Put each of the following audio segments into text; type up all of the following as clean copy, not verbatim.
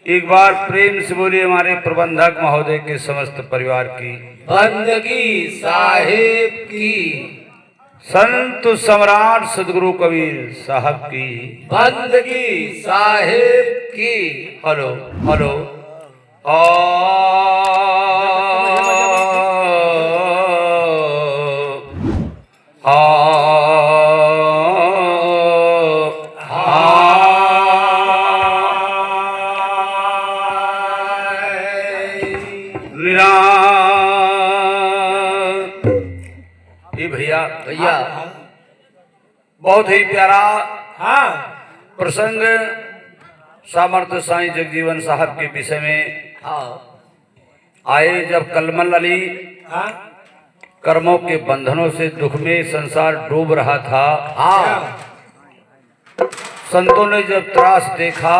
एक बार प्रेम से बोलिए हमारे प्रबंधक महोदय के समस्त परिवार की बंदगी साहिब की। संत सम्राट सदगुरु कबीर साहब की बंदगी साहिब की। हेलो हेलो भैया बहुत ही प्यारा प्रसंग सामर्थ्य साईं जगजीवन साहब के विषय में आए। जब कलमल अली कर्मों के बंधनों से दुख में संसार डूब रहा था, संतों ने जब त्रास देखा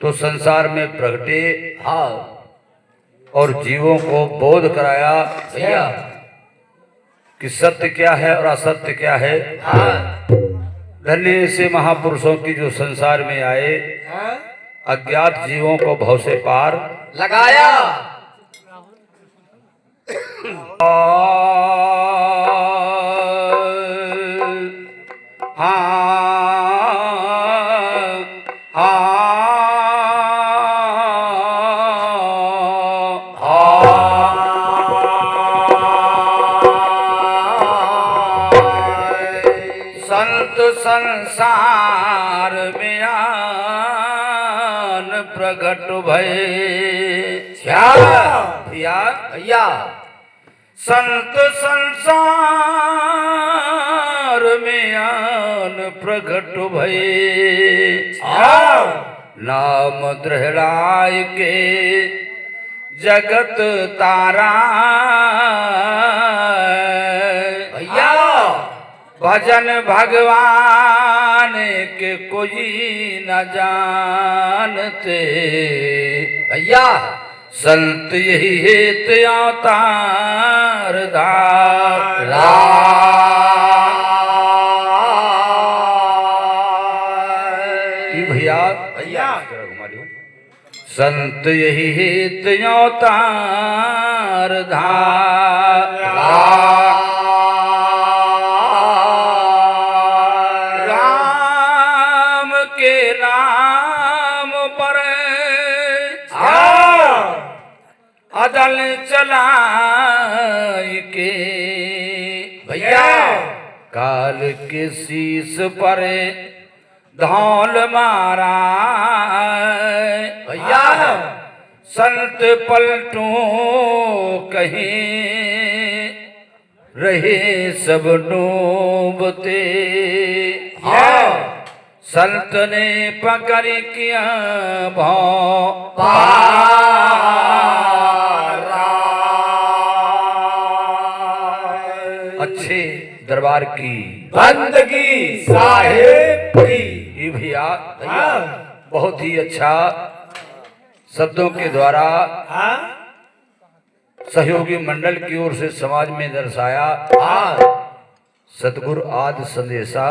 तो संसार में प्रगटे और जीवों को बोध कराया भैया कि सत्य क्या है और असत्य क्या है। धन्य से महापुरुषों की जो संसार में आए, अज्ञात जीवों को भव से पार लगाया। संसार में आन प्रगट भये भैया संत संसार में आन प्रगट भये। नाम द्रहलाय के जगत तारा भैया भजन भगवान के कोई न जानते भैया। संत यही हेत अवतार धारा। भैया संत यही हेत अवतार धारा। अदल चलाए के भैया काल के शीस पर धौल मारा भैया। संत पलटू कहीं रहे सब डूबते। संत ने पकड़ किया भौ अच्छे दरबार की बंदगी साहिब की। ये भैया बहुत ही अच्छा शब्दों के द्वारा सहयोगी मंडल की ओर से समाज में दर्शाया। सतगुरु आदि संदेशा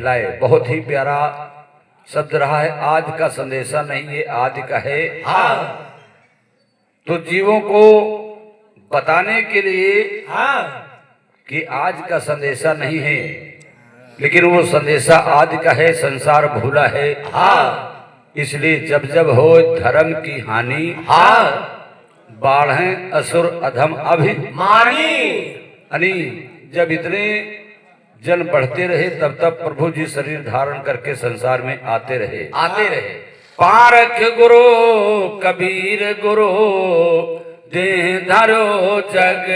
लाए बहुत ही प्यारा शब्द रहा है। आज का संदेशा नहीं, ये आदि का है। तो जीवों को बताने के लिए कि आज का संदेशा नहीं है, लेकिन वो संदेशा आदि का है। संसार भूला है, इसलिए जब जब हो धर्म की हानि, बाढ़ें असुर अधम अभिमानी। जब इतने जन बढ़ते रहे तब तब प्रभु जी शरीर धारण करके संसार में आते रहे। पारख गुरु कबीर गुरु दे धरो जग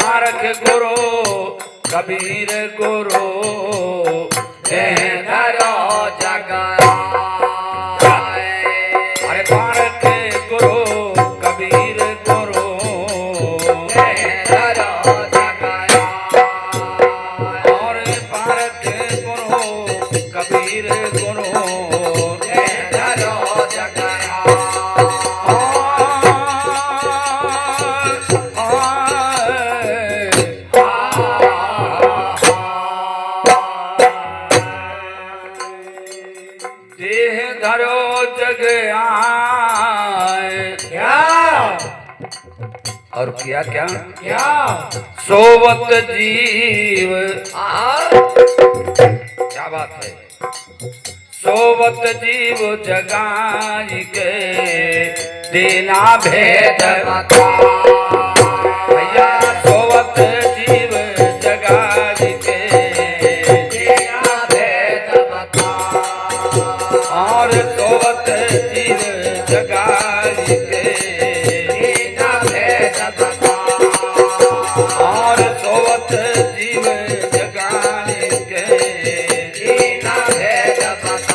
पारख गुरु कबीर गुरु दे धरो जग। अरे पारख गुरु कबीर गुरु कबीर गुरु धरो जगया। धरो जग आए। क्या और किया क्या? क्या सोवत जीव। क्या बात है? सोवत जीव जगाई के देना भेद बता। भैया सोवत जीव जगाई के देना भेद बता। और सोवत जीव जगाई के देना भेद बता। और सोवत जीव जगाई के देना भेद बता।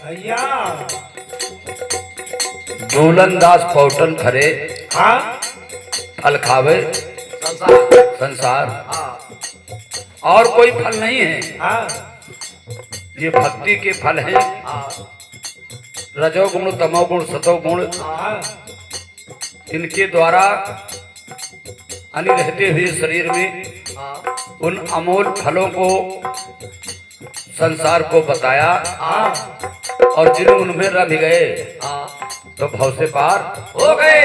भैया दूलन दास पौटन खरे हाँ फल खावे संसार और कोई फल नहीं है। हाँ ये भक्ति के फल हैं। रजोगुण तमोगुण सतोगुण हाँ इनके द्वारा अनि रहते हुए शरीर में उन अमोल फलों को संसार को बताया। और जिन उनमें रम गए तो भव से पार हो गए।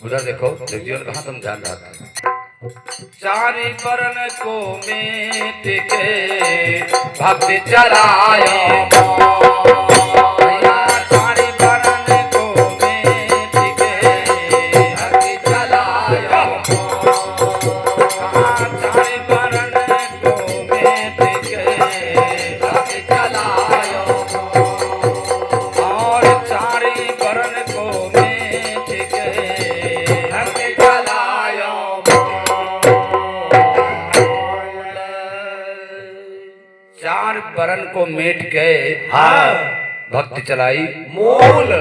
उधर देखो देखिए कहाँ तुम ध्यान रखते। चारि बरन को मेट के भक्ति चलाए। चारि बरन को मेट के भक्ति चलाए। चारि बरन को मेट के भक्ति चलाए। और चारि बरन को मेट के भक्ति चलाए। चार बरन को मेट के भक्ति चलाई मूल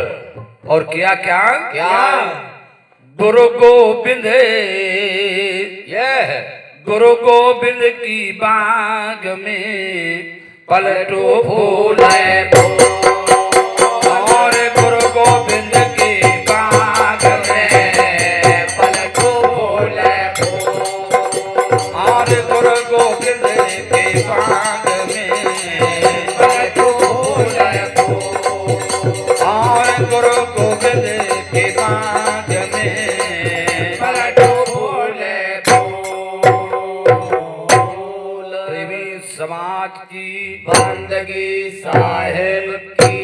और किया क्या? क्या गुरु गोविंद यह गुरु गोविंद की बाग में पलटो फूले और गुरु गोविंद की बाग में पलटो फूले और गुरु गोविंद की बाग में पलटो फूले और गुरु गोविंद की बाग में पलटो फूले। प्रेमी समाज की बंदगी साहेब की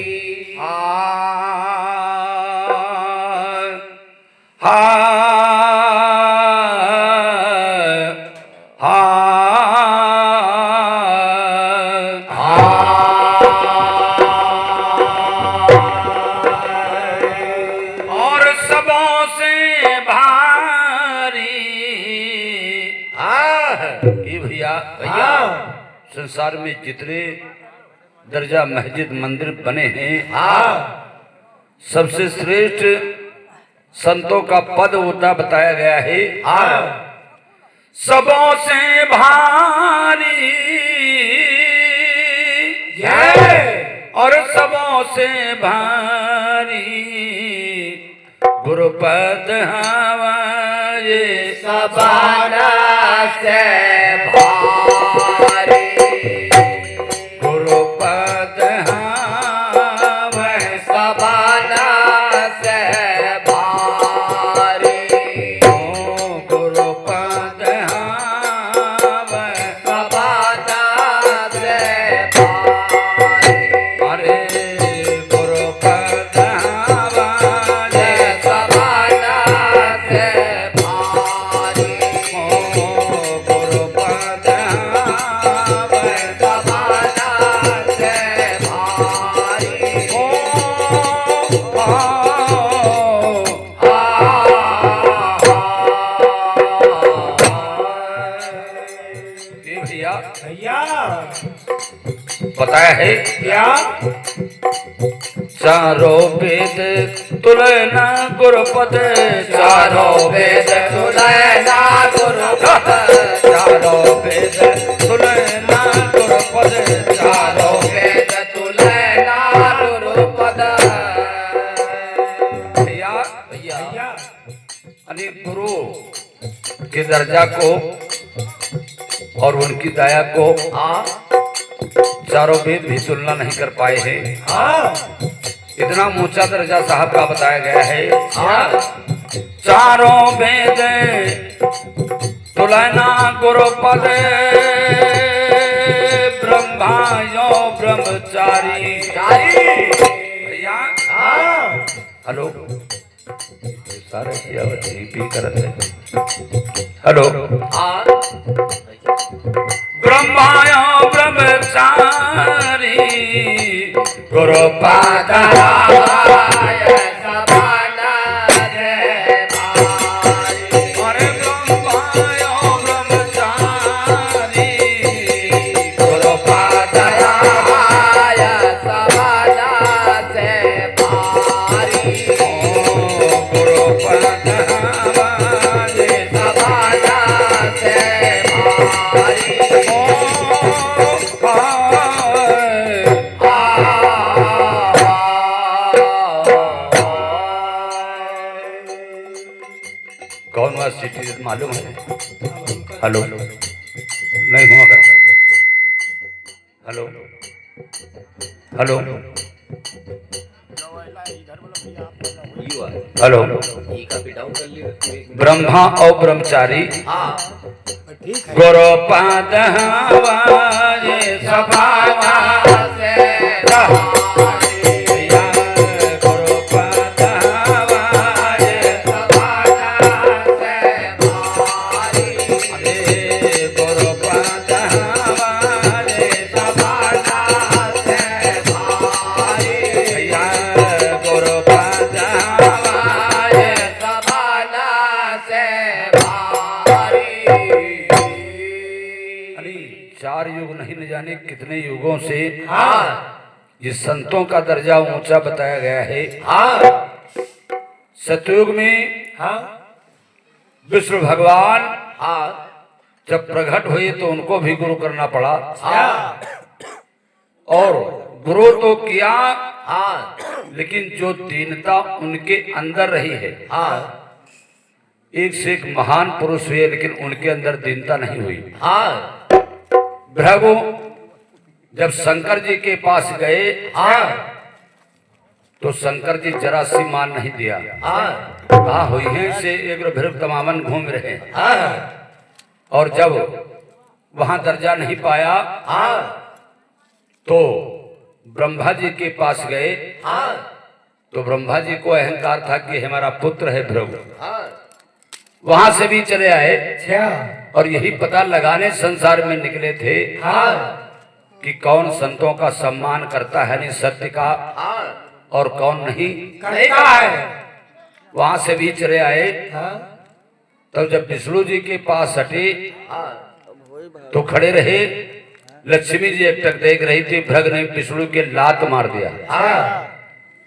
और सबों से भारी ये भैया संसार में जितने दर्जा मस्जिद मंदिर बने हैं सबसे श्रेष्ठ संतों का पद होता बताया गया है। सबों से भारी और सबों से भारी गुरुपद हमारे सबाना से भारी गुरुपद हमारे सबाना से भारी गुरुपद हमारे सबाना से भारी अरे गुरुपद हमारे सबाना से भारी गुरुपद हमारे सबाना से भारी भैया भैया बताया है क्या चारों वेद तुलना गुरुपद चारों वेद तुलना गुरुपद चारों वेद तुलना गुरुपद चारों वेद तुलना गुरुपद के दर्जा को और उनकी दया को हाँ चारों वेद भी तुलना नहीं कर पाए हैं। इतना ऊंचा दर्जा साहब का बताया गया है। चारों वेद तुलना गुरुपद ब्रह्मा यो ब्रह्मचारी। भैया हेलो सारे पी करत है। हेलो ब्रह्मायो ब्रह्मचारी गुरुपाद अरे ब्रह्मायो ब्रह्मचारी गुरुपाद कौन वा सिटी मालूम है? हेलो नहीं हुआ कर। हेलो हेलो हेलो ब्रह्मा और ब्रह्मचारी गुरुपाद सभा चार युग नहीं न जाने कितने युगों से ये संतों का दर्जा ऊंचा बताया गया है। सतयुग में विष्णु भगवान जब प्रकट हुए तो उनको भी गुरु करना पड़ा और गुरु तो किया लेकिन जो दीनता उनके अंदर रही है एक से एक महान पुरुष हुए लेकिन उनके अंदर दीनता नहीं हुई। भृगु जब शंकर जी के पास गए तो शंकर जी जरा सी मान नहीं दिया। कहा हुई है से एक भृग तमामन घूम रहे और जब वहां दर्जा नहीं पाया तो ब्रह्मा जी के पास गए तो ब्रह्मा जी को अहंकार था कि हमारा पुत्र है भृगु। वहां से भी चले आए और यही पता लगाने संसार में निकले थे कि कौन संतों का सम्मान करता है नहीं सत्य का और कौन नहीं करेगा है। वहां से भी चले आए। तब जब विष्णु जी के पास हटे तो खड़े रहे। लक्ष्मी जी एकटक देख रही थी। भृग ने विष्णु के लात मार दिया।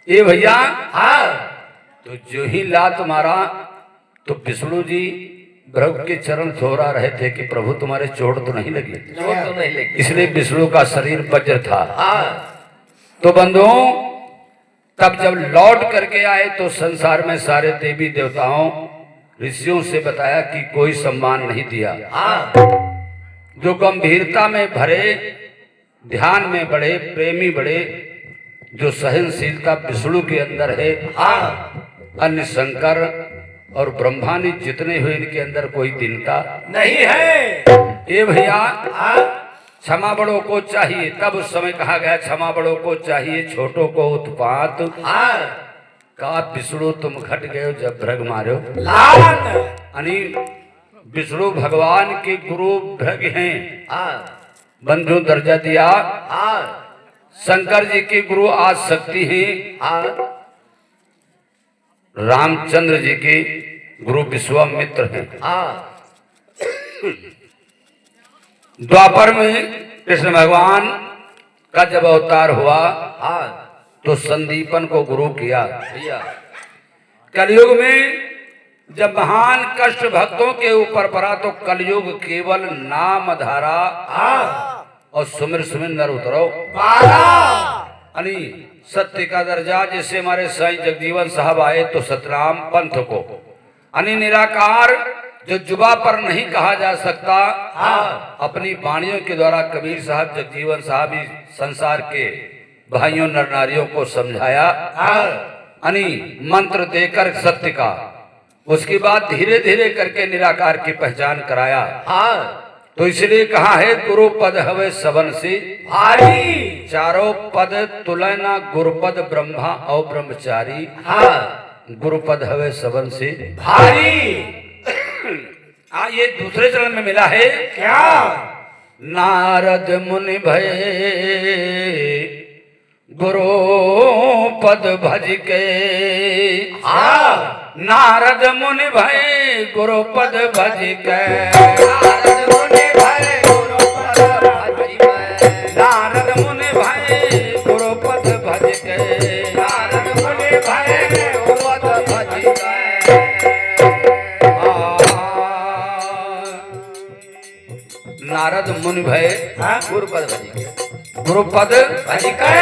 ये भैया तो जो ही लात मारा तो विष्णु जी भृग के चरण छोड़ा रहे थे कि प्रभु तुम्हारे चोट तो नहीं लगी। चोट तो नहीं लगी। इसलिए विष्णु का शरीर वज्र था। तो बंधुओं तब जब लौट करके आए तो संसार में सारे देवी देवताओं ऋषियों से बताया कि कोई सम्मान नहीं दिया। जो गंभीरता में भरे ध्यान में बड़े प्रेमी बड़े जो सहनशीलता विष्णु के अंदर है अन्य शंकर और ब्रह्मा ने जितने हुए इनके अंदर कोई दीनता नहीं है। ये भैया क्षमा बड़ों को चाहिए। तब उस समय कहा गया क्षमा बड़ों को चाहिए छोटों को उत्पात। का विष्णु तुम घट गए जब भृग मारो। यानी विष्णु भगवान के गुरु भृग हैं। बंधु दर्जा दिया। शंकर जी के गुरु आज शक्ति हैं। रामचंद्र जी के गुरु विश्वामित्र हैं। द्वापर में कृष्ण भगवान का जब अवतार हुआ तो संदीपन को गुरु किया। कलयुग में जब महान कष्ट भक्तों के ऊपर पड़ा तो कलयुग केवल नाम धारा और सुमिर सुमिर नर उतरो। यानी सत्य का दर्जा जैसे हमारे साईं जगजीवन साहब आए तो सतराम पंथ को अनि निराकार जो जुबा पर नहीं कहा जा सकता, अपनी वाणियों के द्वारा कबीर साहब जगजीवन साहब इस संसार के भाइयों नर नारियों को समझाया, अनि मंत्र देकर सत्य का, उसके बाद धीरे धीरे करके निराकार की पहचान कराया। तो इसलिए कहा है गुरु पद हवे सबन से भारी, चारों पद तुलना गुरुपद ब्रह्मा और ब्रह्मचारी। गुरुपद हवे सबन से भारी। ये दूसरे चरण में मिला है क्या? नारद मुनि भय गुरु पद भज के। नारद मुनि भय गुरु पद भज के। नारद मुनि भय गुरु पद भज के। नारद मुनि भय गुरु पद भज के। नारद मुनि भय गुरु पद भज के। नारद मुनि भय गुरु पद भज के। गुरु पद भज के।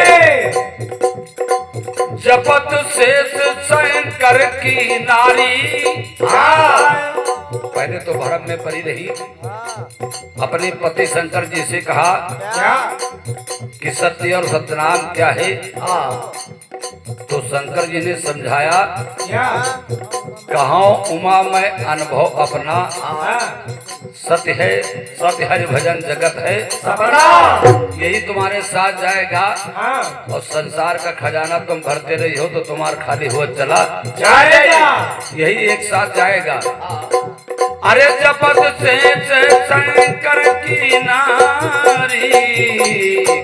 जपत शेष शंकर की नारी। पहले तो भरम में पड़ी रही, अपने पति शंकर जी से कहा कि सत्य और सत्यनाम क्या है। तो शंकर जी ने समझाया, कहा उमा में अनुभव अपना, सत्य है सत्य हरि भजन जगत है सपना। यही तुम्हारे साथ जाएगा और संसार का खजाना तुम भरते रही हो तो तुम्हारा खाली हुआ चला जाएगा, यही एक साथ जाएगा। अरे जपत से शंकर की नारी,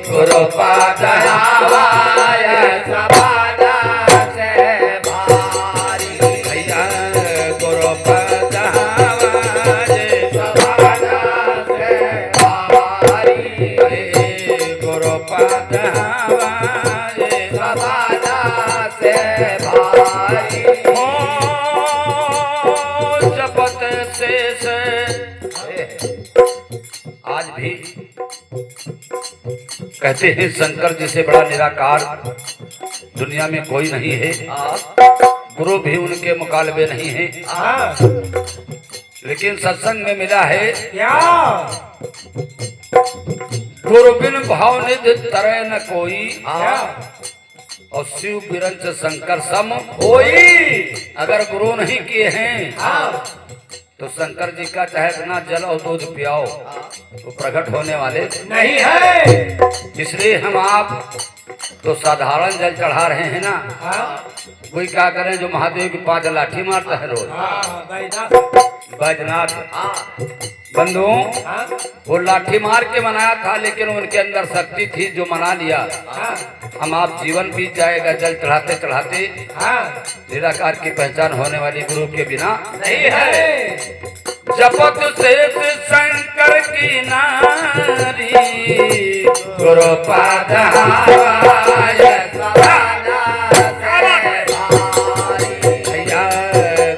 गुरु पद हवाय सबाना से भारी। भैया गुरु पद हवाय सबाना से भारी। गुरु पद हवाय सबाना से भारी। जपत शेष। आज भी कहते हैं शंकर जी से बड़ा निराकार दुनिया में कोई नहीं है, गुरु भी उनके मुकालबे नहीं है। लेकिन सत्संग में मिला है क्या? गुरु बिन भाव निधि तरह न कोई, और शिव बिरंच शंकर सम होई। अगर गुरु नहीं किए हैं तो शंकर जी का चाहे इतना जल और दूध पियाओ तो प्रकट होने वाले नहीं है। इसलिए हम आप तो साधारण जल चढ़ा रहे हैं ना। कोई क्या करें जो महादेव की 5 लाठी मारता है रोज, बैजनाथ बंधुओं, वो लाठी मार के मनाया था, लेकिन उनके अंदर शक्ति थी जो मना लिया। हम आप जीवन बीत जाएगा जल चढ़ाते चढ़ाते, निराकार की पहचान होने वाली गुरु के बिना नहीं है। जपत शेष शंकर की नारी, गुरु पद हवाय सबाना से भारी। भैया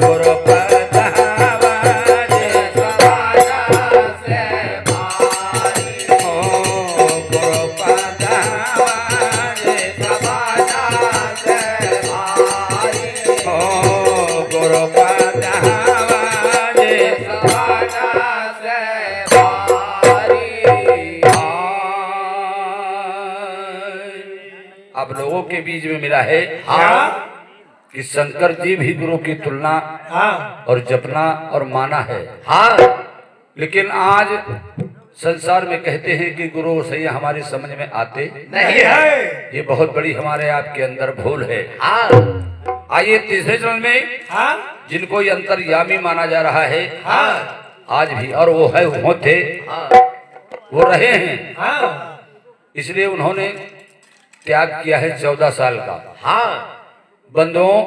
गुरु पद हवाय सबाना से भारी। गुरु पद हवाय सबाना से भारी। गुरु पद हवाय सबाना से भारी। अब लोगों के बीच में मिला है कि शंकर जी भी गुरु की तुलना और जपना और माना है। लेकिन आज संसार में कहते हैं कि गुरु सही हमारी समझ में आते नहीं है। ये बहुत बड़ी हमारे आपके अंदर भूल है। आइए तीसरे चरण में जिनको ये अंतर्यामी माना जा रहा है आज भी, और वो है वो थे वो रहे हैं, इसलिए उन्होंने त्याग किया है 14 साल का। बंधुओं,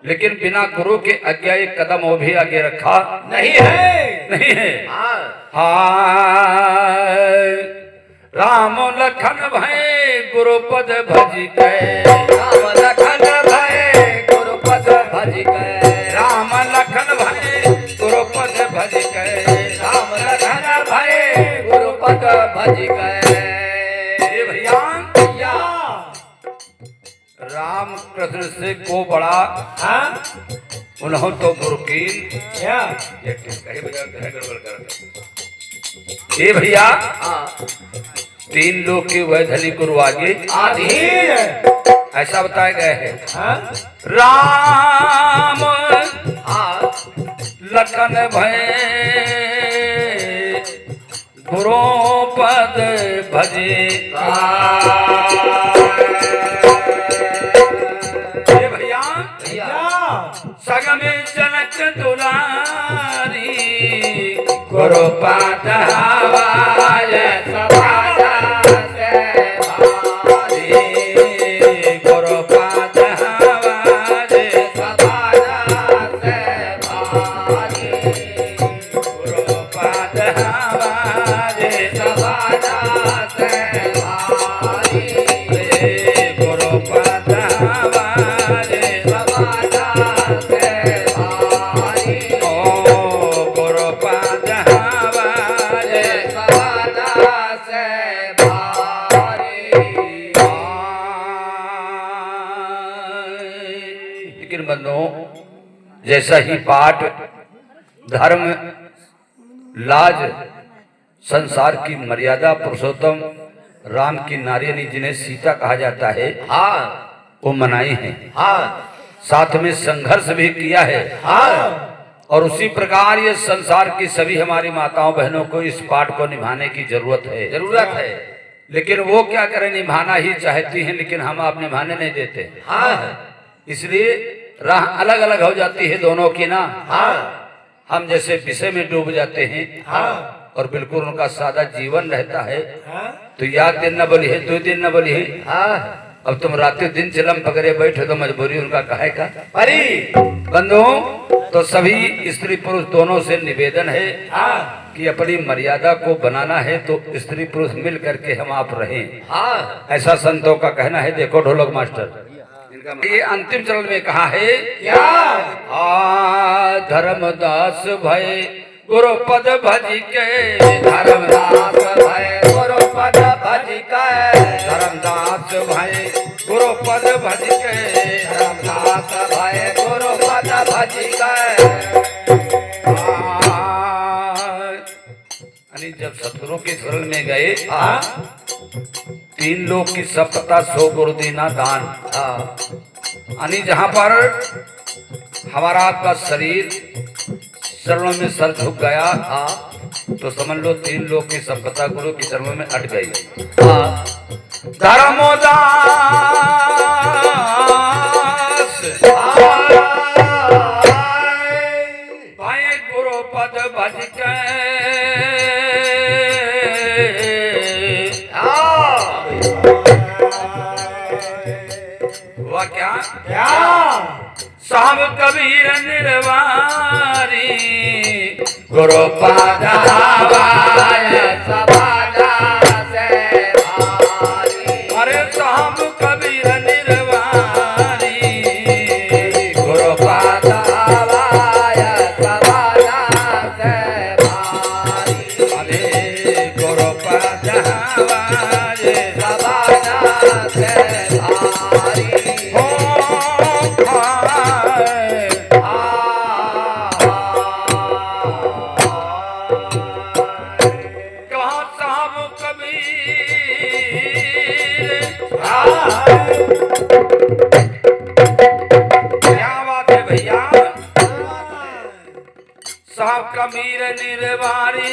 लेकिन बिना गुरु के आज्ञा एक कदम वो भी आगे रखा नहीं है। नहीं है। हाय राम लखन भय गुरु पद भज के। राम लखन भय गुरु पद भज के। राम लखन भय गुरु पद भज के। राम लखन भय गुरु पद भज के। ये भैया राम कृष्ण से को बड़ा उन्हों तो गुरुकील क्या कहीं गड़बड़ कर ए भैया हाँ 3 लोग के वैधनी गुरु आगे अधीर ऐसा बताया गया है। हाँ राम हाँ लखन भय गुरु पद भजे ए भैया सग में जनक दुलारी गुरु पद हवाय सबाजा से भारी गुरु पद हवाय सबाजा से भारी गुरु पद हवाय सबाजा से भारी गुरु पद हवाय सबाजा से भारी ओ गुरु पद हवाय सबाजा से भारी लेकिन बंधुओं जैसा ही पाठ धर्म लाज संसार की मर्यादा पुरुषोत्तम राम की नारियनी जिन्हें सीता कहा जाता है हाँ वो मनाई है हाँ साथ में संघर्ष भी किया है हाँ और उसी प्रकार ये संसार की सभी हमारी माताओं बहनों को इस पाठ को निभाने की जरूरत है जरूरत है लेकिन वो क्या करें निभाना ही चाहती हैं लेकिन हम आप निभाने नहीं देते हाँ इसलिए राह अलग अलग हो जाती है दोनों की ना हाँ हम जैसे विषय में डूब जाते हैं हाँ और बिल्कुल उनका सादा जीवन रहता है हाँ तो याद दिन न बोली है 2 दिन न बोली है हाँ अब तुम रात दिन चिलम पकड़े बैठे तो मजबूरी उनका काहे का परी बंधुओं तो सभी स्त्री पुरुष दोनों से निवेदन है हाँ कि अपनी मर्यादा को बनाना है तो स्त्री पुरुष मिल करके हम आप रहें हाँ ऐसा संतों का कहना है। देखो ढोलक मास्टर इनका ये अंतिम चरण में कहा है क्या धर्मदास भय गुरु पद भज के धर्मदास भय गुरु पद भज के धर्मदास भय गुरु पद भज के धर्मदास भय गुरु पद भज के यानी जब सतगुरु के शरण में गए हाँ 3 लोग की सप्ता 100 गुरु दीना दान हाँ यानी जहां पर हमारा आपका शरीर चरणों में सर झुक गया हाँ तो समझ लो 3 लोग की सप्ता गुरु की चरणों में अट गई। हाँ धर्मोदास भाई गुरु पद भज के हुआ क्या साहब कबीर निर्वारी गुरु पद हवाय सबाजा से भारी अरे साहब कबीर निर्वारी गुरु पद हवाय सबाजा से भारी अरे गुरु पद हवाय सबाजा से भारी हो खाए कहाँ साहब कबीर क्या बात है भैया साहब कबीर निर्वारी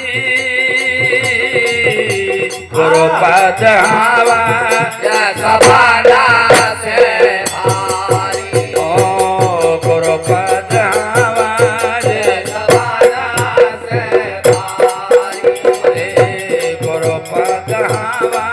गुरु पद हवाय सबाजा से भारी ओ गुरु पद हवाय सबाजा से भारी गुरु पद हवाय